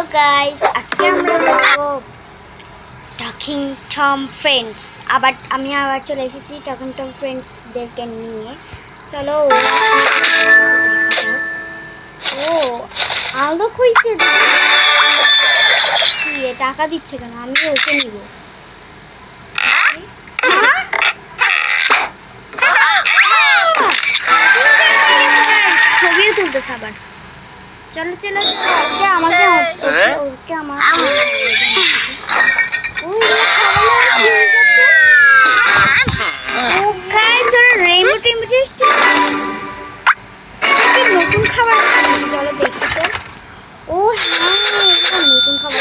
Hello guys, আজকে আমরা দেখব টকিং টম ফ্রেন্ডস। আমি আবার চলে এসেছি টকিং টম ফ্রেন্ডসদেরকে নিয়ে। চলো ও আলো কইছে কি টাকা দিচ্ছে কেন? আমি ওকে নিব। ছবিও তুলতেছে আবার। চলো চলো আমাকে ওকে আমার নতুন খাবার চলো দেখি তো। ও হ্যাঁ নতুন খাবার,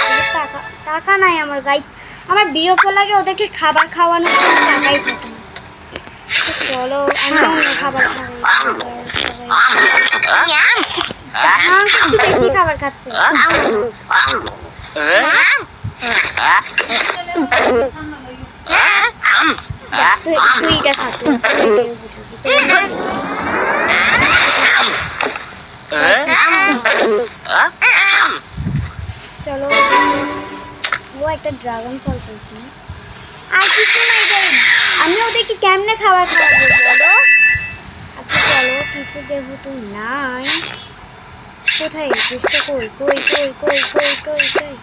টাকা নাই আমার গাইস। আমার বিরক্ত লাগে ওদেরকে খাবার খাওয়ানোর সময় টাকাই থাকে না। চলো আমি অন্য খাবার খাবো। একটু বেশি খাবার খাচ্ছে। তুই এটা খাবি। চলো ও একটা ড্রাগন ফল পেয়েছি। আর কিছু নাই, আমি ওদেরকে কেমনে খাবার খাওয়াবো বলো? আচ্ছা চলো কিছু যেহেতু নাই, কোথায় জুসটা? কই কই কই কই কই কই কই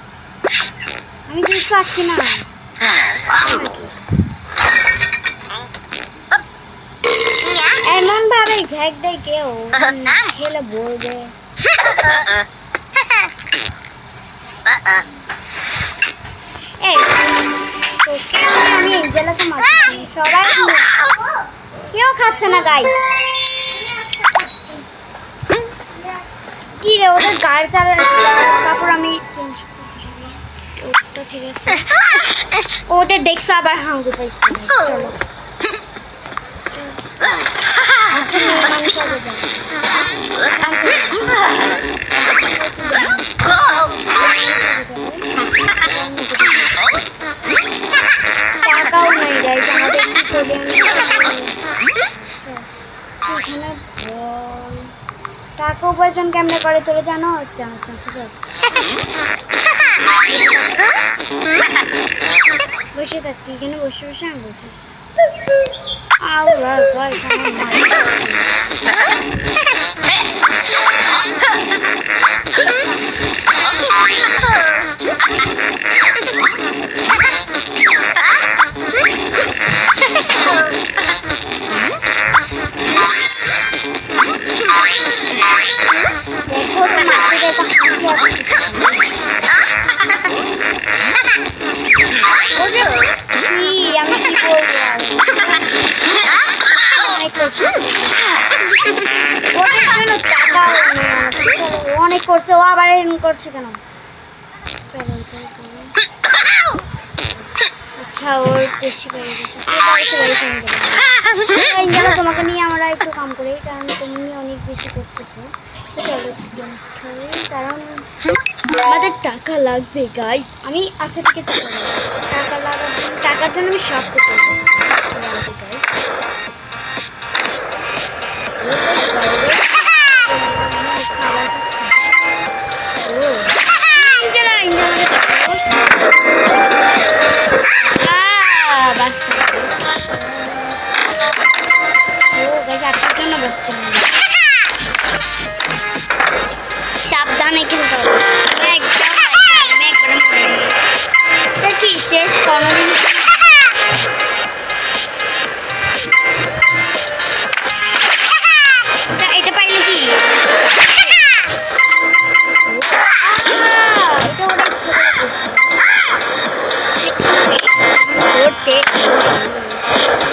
আমি জুস পাচ্ছি না। এমন ভাবে ঘ্যাক দেয় কেউ, না খেলে বলবে। আমি এঞ্জেলাকে মারছি, সবাই কেউ খাচ্ছে না গাইস। কি রে ওদের গায়ের চালের কাপড় আমি চেঞ্জ করবো, ঠিক আছে? ওদের দেখছো আবার হাঙ্গু পাইছে। চলো টাকাও নেই গাইস আমাদের, কি করি এখানে টাকা উপার্জন কেমনে করে তোরা জানো? বসে থাকছি এখানে, বসে বসে আমি বলছি অনেক করছে, ও আবার এরকম করছে কেন? আচ্ছা ওর বেশি করে গেছে। তোমাকে নিয়ে আমরা একটু কাম করি, কারণ তুমি অনেক বেশি করতেছো। কারণ আমাদের টাকা লাগবে গাইস। আমি আচ্ছা ঠিক আছে টাকা লাগাবো, টাকার জন্য আমি সব করতে সাবধানে খেলতে হবে। এটা কি শেষ কোনোদিন? এটা পাইলে কি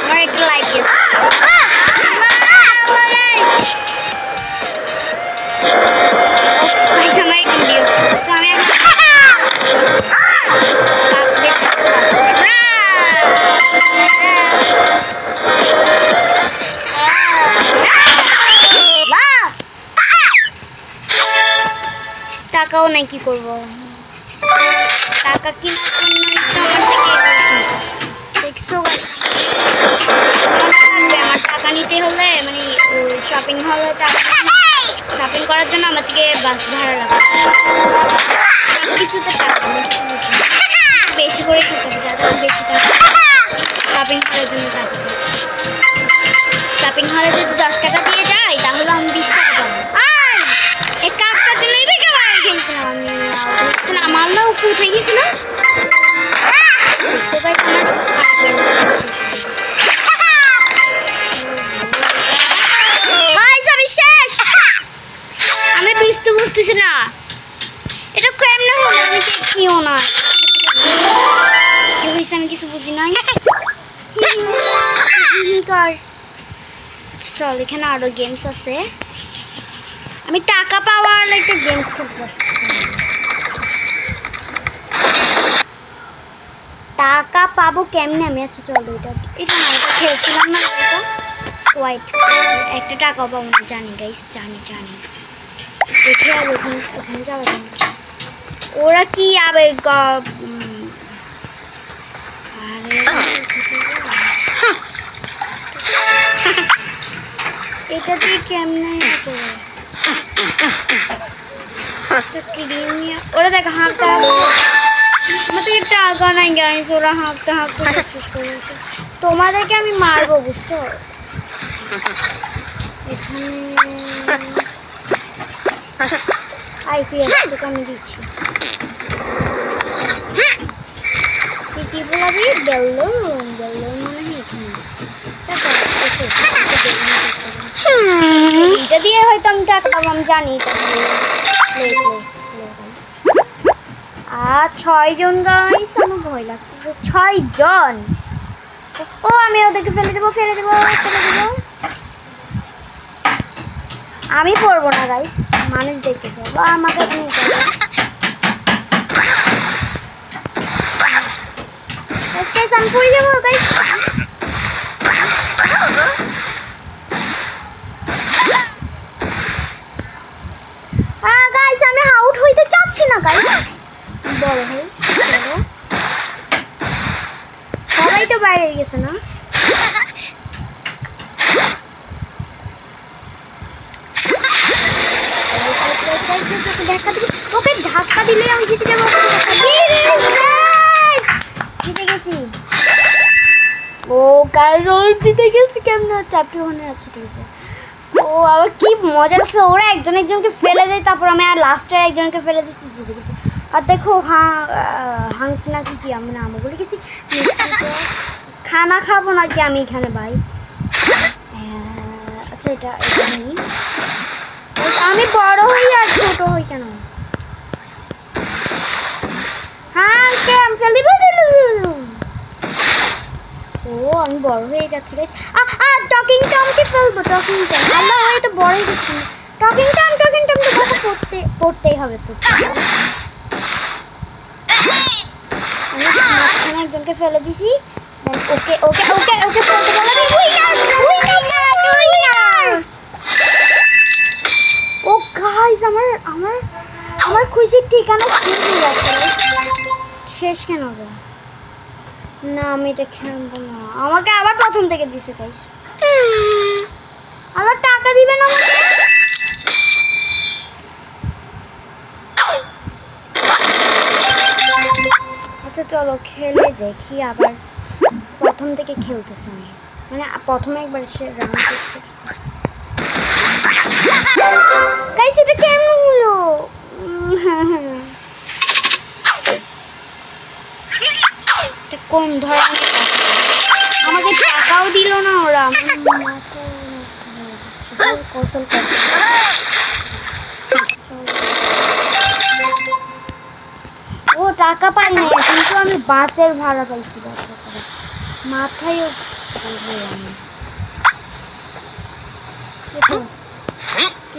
আমার একটা লাইক টাকাও নাই, কি করবো? টাকা কি দেখছো আমার টাকা নিতে হলে মানে শপিং হলে টাকা শপিং করার জন্য আমার থেকে বাস ভাড়া লাগবে। এটা কেমনে হলো আমি দেখিও না কি হইছে আমি কিছু বুঝি নাই কর চল এখানে আরো গেমস আছে আমি টাকা পাওয়ার একটা গেমস খেলবো টাকা পাবো কেমনে আমি আচ্ছা চল এটা এটা না এটা খেলছিলাম না এটা হোয়াইট একটা টাকাও পাবো না জানি গাইস জানি দেখে আর ওখানে যাওয়া যায় ওরা কি আবে আরে এটা দিয়ে কেমনে করে আচ্ছা ক্রিমিয়া ওরা দেখ হাঁটা আমাদের টাকা নাই গাইস ওরা হাঁটতে চেষ্টা করেছে তোমাদেরকে আমি মারবো বুঝছো এখানে আইপিএস তোকে আমি দিচ্ছি কি বলবি বেলুন মানে এখানে এটা দিয়ে হয়তো আমি টাকা পাবো আমি জানি আর 6 জন গাইস আমার ভয় লাগতেছে 6 জন ও আমি ওদেরকে ফেলে দেবো আমি পড়বো না গাইস মানুষ দেখতে পাবো আমাকে নিয়ে যাবো আমি পড়ে যাবো গাইস গাইস আমি আউট হইতে চাচ্ছি না গাইস বড় ভাই সবাই তো বাইরে গেছে না ওকে ধাক্কা দিলে আমি জিতে যাবো জিতে গেছি ও কারণ জিতে গেছি কেমন চাপটি মনে আছে ঠিক আছে ও আবার কি মজা লাগছে ওরা একজনকে ফেলে দেয় তারপর আমি আর লাস্টের একজনকে ফেলে দিচ্ছি জিতে গেছি আর দেখো হাঁক নাকি কি আমি নাম বলে গেছি খানা খাবো নাকি আমি এখানে ভাই আচ্ছা এটা নেই আমি বড় হই আর ছোট হই কেন হ্যাঁ আমি ফেলে দিব ও আমি বড় হয়ে যাচ্ছি গাইস টকিং টমকে ফেলবো টকিং টম আল্লাহ ওই তো বড় হয়ে গেছি টকিং টম তো পড়তেই হবে আমি মাঝখানে একজনকে ফেলে দিছি ওকে ফেলতে বললাম উইনার ও গাইস আমার খুশির ঠিকানা শেষ হয়ে যাচ্ছে শেষ কেন হবে না আমি এটা খেলবো না আমাকে আবার প্রথম থেকে দিছে গাইস আবার টাকা দিবেন আমাকে আচ্ছা চলো খেলে দেখি আবার প্রথম থেকে খেলতেছি আমি মানে প্রথমে একবার সে রাউন্ড করতে গাইস এটা কেমন হলো কোন ধরনের আমাকে টাকাও দিল না ওরা কৌশল করতে ও টাকা পাইনি কিন্তু আমি বাসের ভাড়া পাইছি মাথায়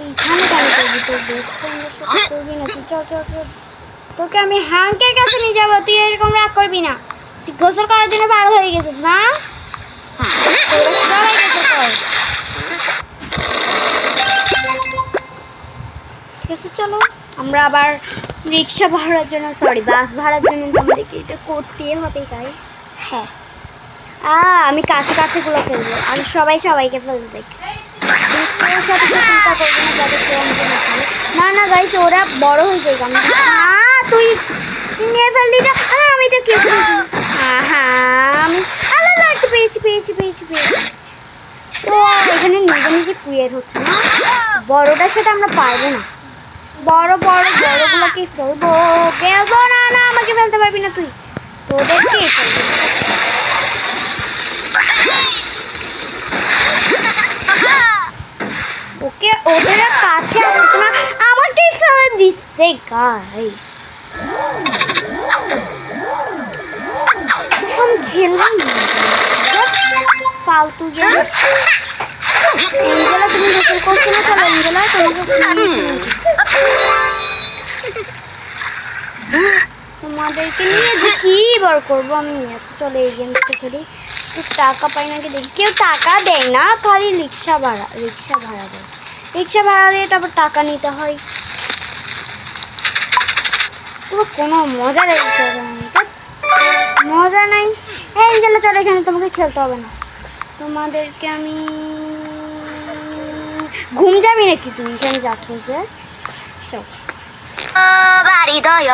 এখানে কেন করবি তোর বেস্ট ফ্রেন্ডের সাথে করবি না তুই চল তোকে আমি হাঙ্কের কাছে নিয়ে যাবো তুই এরকম রাগ করবি না তুই গোসল করার জন্য পাগল হয়ে গেছিস না ঠিক আছে চলো আমরা আবার রিক্সা ভাড়ার জন্য বাস ভাড়ার জন্য আমাদেরকে এটা করতেই হবে গাই হ্যাঁ আমি কাছেগুলো ফেলবো আমি সবাইকে ফেলবো দেখি সাথে চিন্তা করবো না যাদের না গাইস ওরা বড় হয়ে যায় আমি তুই নিয়ে ফেললি না আমি এটা কি আমি একটা পেয়েছি ও এখানে নিজে ক্রিয়েট হচ্ছে না বড়টার সাথে আমরা পারবো না বড়গুলোকে ফেলবো না আমাকে ফেলতে পারবি না তুই তোদেরকে ফেলবো ওকে ওদের কাছে আমাকেই ফেলে দিচ্ছে গাইস हम खेलना फालतू गेम एंजेला তুমি গোসল করছো না চলো এঞ্জেলা তোমাদেরকে নিয়ে যে কি বার করবো আমি আচ্ছা চলো এই গেমটা খেলি তো টাকা পাই নাকি দেখি কেউ টাকা দেয় না খালি রিক্সা ভাড়া দেয় রিক্সা ভাড়া দিয়ে তারপর টাকা নিতে হয় তো কোনো মজা নেই মজা নাই এঞ্জেলা চলো এখানে তোমাকে খেলতে হবে না তোমাদেরকে আমি ঘুম যাবি নাকি তুমি এখানে যাচ্ছ যে চল বাড়ি দয়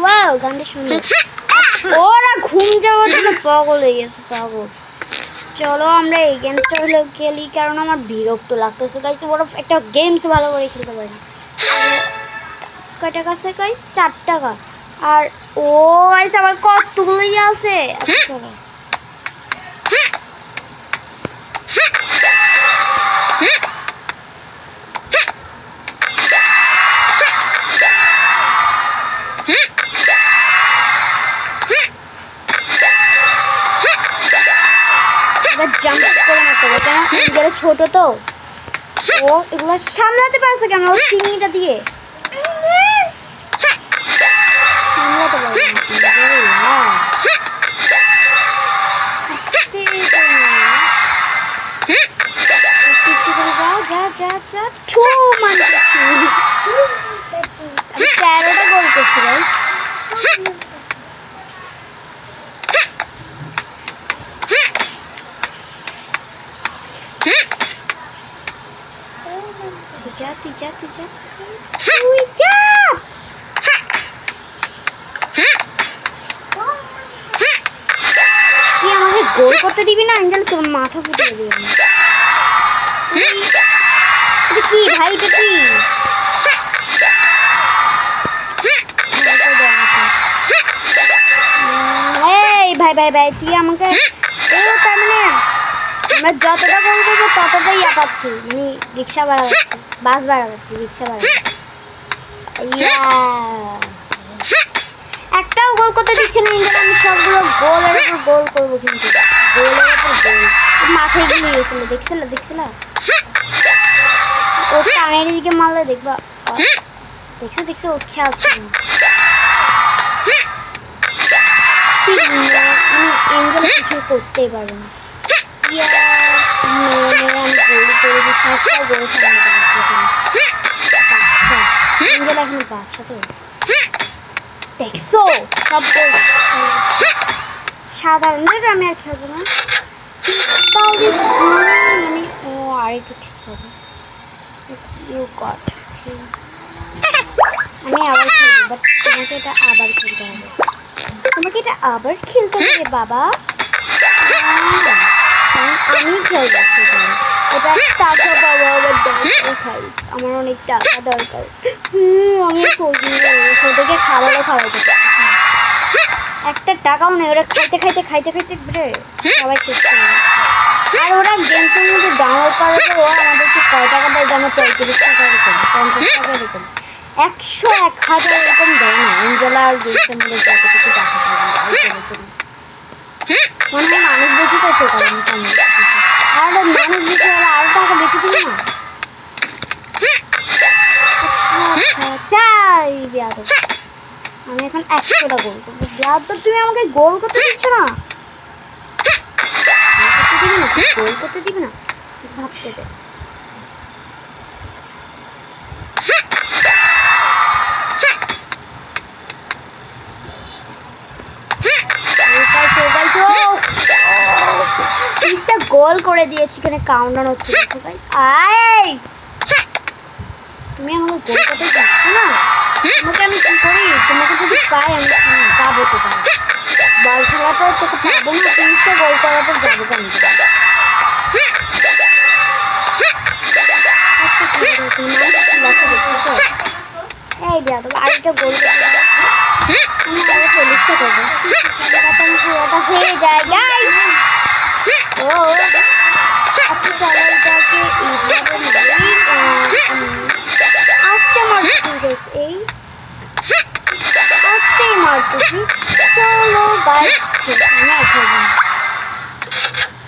ওয়াও গানটা শুনি ওরা ঘুম যাওয়ার জন্য পাগল হয়ে গেছে পাগল চলো আমরা এই গেমসটা হলো খেলি কারণ আমার বিরক্ত লাগতেছে গাইস বড় একটা গেমস ভালো করে খেলতে পারি না কয় টাকা আছে গাইস 4 টাকা আর ও গাইস আমার কতগুলোই আছে আচ্ছা চলো জাম্প করে মারতে হবে কেন এগুলো ছোট তো ও এগুলো সামলাতে পারছে কেন ও সিংটা দিয়ে সামলাতে পারবে আমি 13টা গোল করছি ভাই जा তুই আমাকে গোল করতে দিবি না এঞ্জেল তোর মাথা ফুটে দিবি এটা কি ভাই এটা কি এই ভাই ভাই ভাই তুই আমাকে তার মানে আমরা যতটা গোল করবো ততটাই পাচ্ছি মানে রিক্সা ভাড়া পাচ্ছি বাস ভাড়া পাচ্ছি রিক্সা ভাড়া একটাও গোল করতে দিচ্ছে না ইন্ডিয়া আমি সবগুলো গোলের উপর গোল করবো কিন্তু গোলের উপর গোল মাথায় গুলি গেছিল দেখছিল ও কানের দিকে মারলে দেখবা দেখছো ও খেয়াল ছিল আমি এঞ্জেল কিছু করতেই পারবো না আমি গোল করে দিচ্ছি একটাও গোল সামনে বাচ্চা এঞ্জেল এখন বাচ্চা তো দেখছো সব সাধারণ আমি আর খেলবো না তাও মানে ও আর একটু ঠিক হবে আমি আবার খেলবো বাট তোমাকে এটা আবার খেলতে হবে বাবা আমি খেলবো সেখানে এটা টাকা পাবো আবার দরকার খাইস আমার অনেক টাকা দরকার আমি ওদেরকে খাবারও খাওয়াইতে একটা টাকাও নেই ওরা খাইতে সবাই শেষ করে আর ওরা গেমসের মধ্যে ডাউনলোড করার পর ওরা আমাদেরকে কয় টাকা দেয় যেন 35 টাকা এরকম 50 টাকা এরকম 100 1000 এরকম দেয় না এঞ্জেলা আর গেমসের মধ্যে যতটুকু টাকা পাওয়া মনে হয় মানুষ বেশি তো সে কারণে আর মানুষ বেশি হলে আরো টাকা বেশি দিবি না চাই বিয়াদ আমি এখন 100টা গোল করবো বিয়াদ তো তুমি আমাকে গোল করতে দিচ্ছ না গোল করতে দিবি না ভাবতে দে গোল করে দিয়েছি এখানে কাউন্টডাউন হচ্ছে দেখো গাইস তুমি আমাকে গোল করতে দিচ্ছ না তোমাকে আমি কি করি তোমাকে যদি পাই আমি পাবো তো বল খেলার পর তোকে পাবো না 30টা গোল করার পর যাবো কেন এই বিয়া দেবো আরেকটা গোল করতে আমি আরো 40টা করবো পুরোটা হয়ে যায় গাইস ও আচ্ছা চলো এটাকে এইভাবে আস্তে গাইস এই আস্তেই মারতেছি। চলো গাইস না খেলবো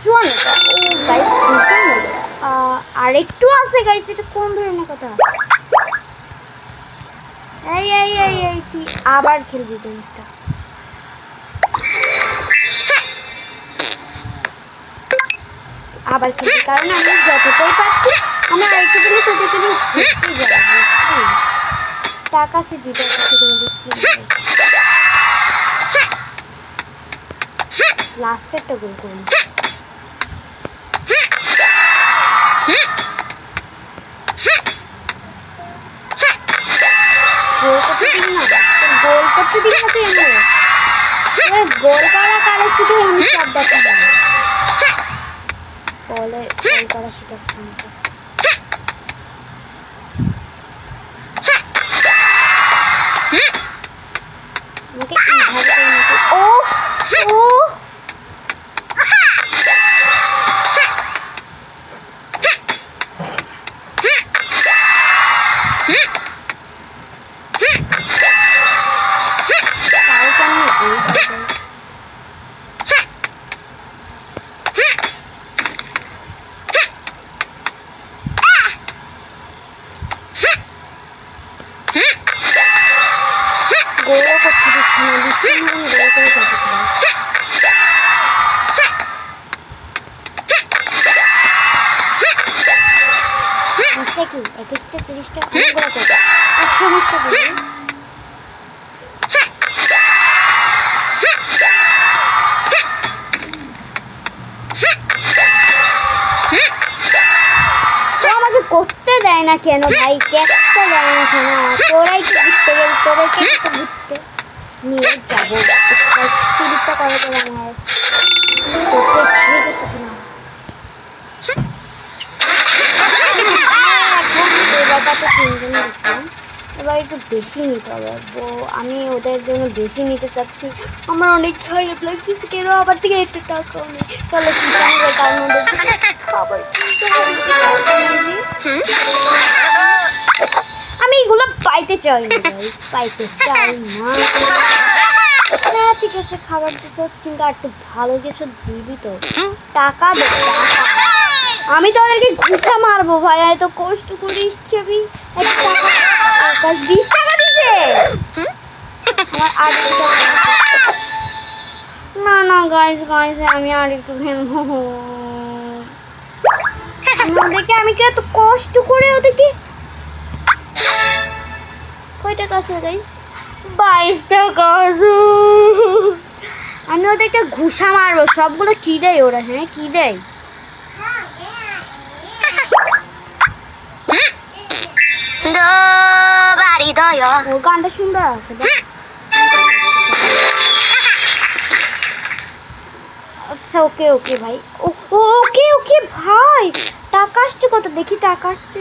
চলো ও গাইস দুশো আর একটু আছে গাইস। এটা কোন ধরনের কথা? এই এই এই এই তুই আবার খেলবি গেমসটা? আবার খেলবি কারণ আমি যতটাই পাচ্ছি আমি আরেকটু দিলে তোদেরকে নিয়ে ঘুরতে যাবো বুঝলি? টাকা আছে দুটো কাছে করে দিচ্ছি। লাস্টেরটা গোল করুন। গোল করতে দিবি না তুই এমনি গোল করা কারে শিখে আমি সব দেখাবো। গোল করা শিখাচ্ছি আমাকে। আমাকে এইভাবে করে নাকি ও ও গোলও করতে দিচ্ছি না, বৃষ্টির মতন গোল করে যাবে। জিনিসটা কি 21টা 30টা অনেকগুলো করবে আর সমস্যা কি? আমাকে করতে দেয় না কেন ভাই? কেকটা দেয় না কেন? তোরাই তো ঘুরতে গেলি, তোদেরকে তো ঘুরতে নিয়ে যাবো। 30টা করার পর আমার করতে ছেড়ে করতেছি না। এবারটা তো 3 জন দিচ্ছিলাম, এবার একটু বেশি নিতে হবে। আমি ওদের জন্য বেশি নিতে চাচ্ছি। আমার অনেক খারাপ লাগতেছে কেন আবার থেকে একটা টাকাও নেই। চলো কিচেন যাই, তার মধ্যে খাবার আমি এগুলো পাইতে চাই না, পাইতে চাই না। হ্যাঁ ঠিক আছে খাবার দিচ্ছিস কিন্তু আর একটু ভালো কিছু দিবি তো। টাকা দে টাকা। আমি তো ওদেরকে ঘুষা মারবো ভাই, এত কষ্ট করে এসছি আমি। 20 টাকা দিছে আমার। আর না না গাইস গাইস আমি আর একটু খেলবো। ওদেরকে আমি কি এত কষ্ট করে ওদেরকে। কয় টাকা আছে গাইস? 22 টাকা। আমি ওদেরকে ঘুষা মারবো। সবগুলো কি দেয় ওরা? হ্যাঁ কি দেয়? ও গানটা সুন্দর আছে। আচ্ছা ওকে ওকে ভাই। ওকে ওকে ভাই টাকা আসছে কত দেখি? টাকা আসছে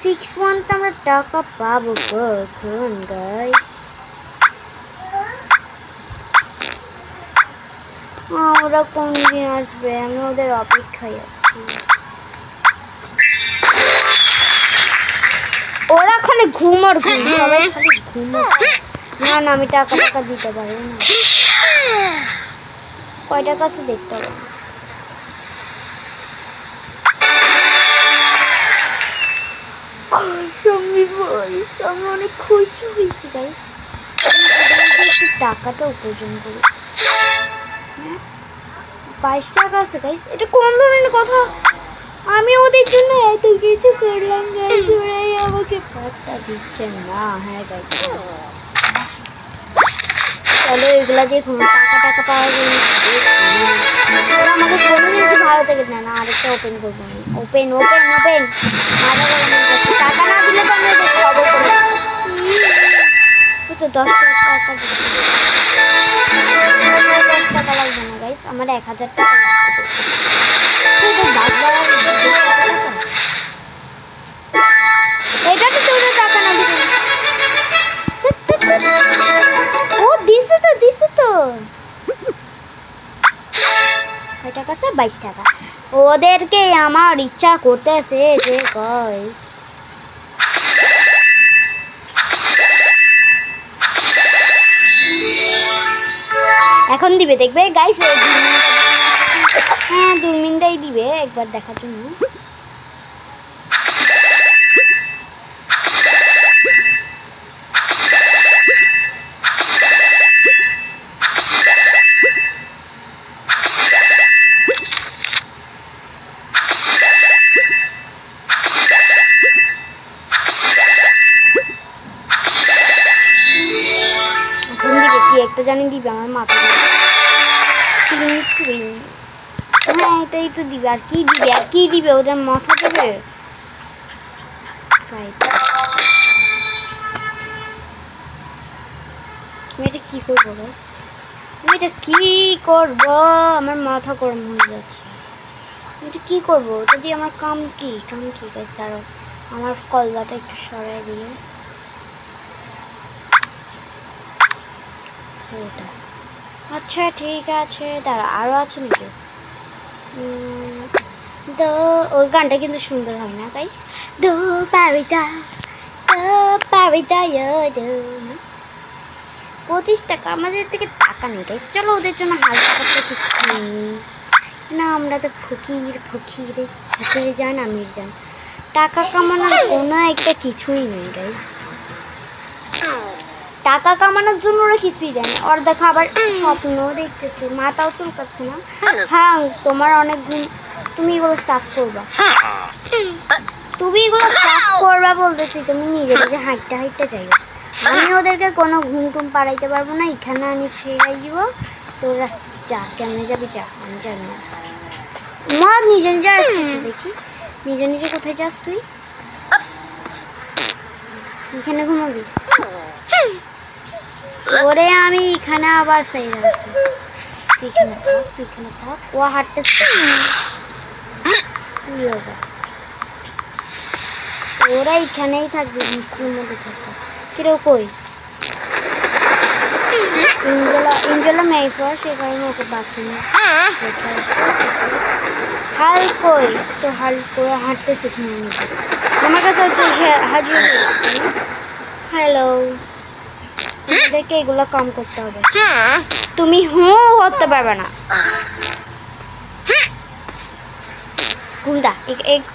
6 মান্থ। আমরা টাকা পাবো কখন গাইস? ওরা কোন দিন আসবে? আমি ওদের অপেক্ষায় আছি। ওরা খালি ঘুমোর ঘুম, সবাই খালি ঘুমোর। না না আমি টাকা টাকা দিতে পারবো না। কয় টাকা আছে দেখতে হবে। আমি অনেক খুশি হয়েছি গাইস। একটু টাকাটা উপার্জন করি। 22 টাকা আছে গাইস। এটা কোন ধরনের কথা? আমি ওদের জন্য এত কিছু করলাম গাইস, ওরাই আমাকে পাত্তা দিচ্ছে না। হ্যাঁ গাইস চলো এগুলা দিয়ে টাকা টাকা পাওয়া যায়। ওরা আমাকে কোনো কিছু ভালো থেকে না না। আরেকটা ওপেন করবো আমি। ওপেন ওপেন ওপেন টাকা না দিলে তো আমি খবর করবো। তো 10 টাকা 10 টাকা লাগবে না গাইস, আমার 1000 টাকা লাগবে। এটা তো তোদের টাকা না দিবে। ও দিছে তো দিছে তো। কয় টাকা আছে? 22 টাকা। ওদেরকে আমার ইচ্ছা করতেছে যে গাইস এখন দিবে দেখবে গাইস, হ্যাঁ দূরমিনটাই দিবে একবার দেখার জন্য। একটা জানি দিবে আমার মাথা, হ্যাঁ এটাই তো দিবে। আর কি দিবে, আর কি দিবে, ওদের মাথা দেবে। আমি এটা কি করবো, আমি এটা কি করবো, আমার মাথা গরম হয়ে যাচ্ছে। আমি এটা কি করবো, এটা দিয়ে আমার কাম কি গাইস, দাঁড়াও আমার কলজাটা একটু সরাই দিয়ে। আচ্ছা ঠিক আছে, দাঁড়া আরও আছে নাকি? তো ওর গানটা কিন্তু সুন্দর হয় না গাইস? দো পারিটা 25 টাকা, আমাদের থেকে টাকা নেই গাইস। চলো ওদের জন্য হালকা পাতলা কিছু না, আমরা তো ফকিরে যান আমির যান, টাকা কামানোর কোনো একটা কিছুই নেই গাইস। টাকা কামানোর জন্য ওরা কিছুই জানে। ওর দেখো আবার স্বপ্ন দেখতেছে, মাথাও চুলকাচ্ছে না। হ্যাঁ তোমার অনেক ঘুম, তুমি এগুলো সাফ করবা, তুমি এগুলো সাফ করবা বলতেছি। তুমি নিজে নিজে হাইটটা যাইবা, আমি ওদেরকে কোনো ঘুম টুম পাড়াইতে পারবো না। এখানে আমি ছেড়ে দিব, তোরা যা, কেমনে যাবি যা, আমি জানি না। মা নিজে নিজে আসতেছি, দেখি নিজে নিজে কোথায় যাস তুই? এখানে ঘুমাবি? ওরে আমি এখানে আবার সেই রাখবো, তুই এখানে থাক, ও হাঁটতে ওরা এখানেই থাকবে, মিষ্টির মধ্যে থাকবে। কিরও কই ইঞ্জলা মেয়েফর, সে কারণে ওকে বাথরুমে রেখে আসবো। হাল কই তো, হাল করে হাঁটতে শিখে আমার কাছে আছে হাজির। হ্যালো, তোমাদেরকে এগুলো কম করতে হবে, তুমি করতে পারবে না। ঘুমটা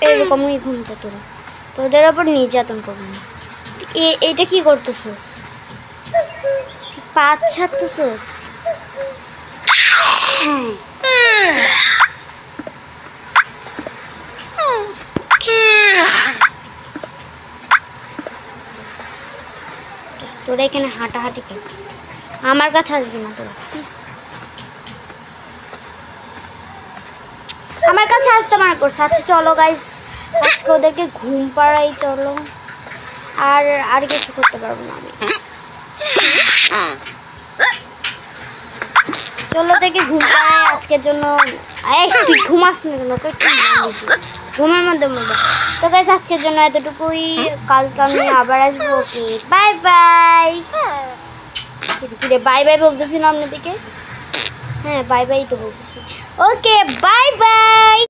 এরকমই ঘুমটা, তোদের ওপর নির্যাতন করবো না। এইটা কি করতেছো, পাঁচ ছাড়তেছো? তোরা এখানে হাঁটাহাঁটি কর, আমার কাছে আসবি না তোরা, আমার কাছে আসতে মানা করছে। আচ্ছা চলো গাইস, আজকে ওদেরকে ঘুম পাড়াই, চলো। আর কিছু করতে পারবো না আমি। চলো দেখে ঘুম পাড়াই আজকের জন্য। তুই ঘুমাস না কেন, ঘুমের মধ্যে তো গাইস আজকের জন্য এতটুকুই। কালকে আমি আবার আসবো। Okay bye bye. Bye bye বলতেছি না আপনাদেরকে? হ্যাঁ বাই বাই তো বলতেছি। Okay bye bye.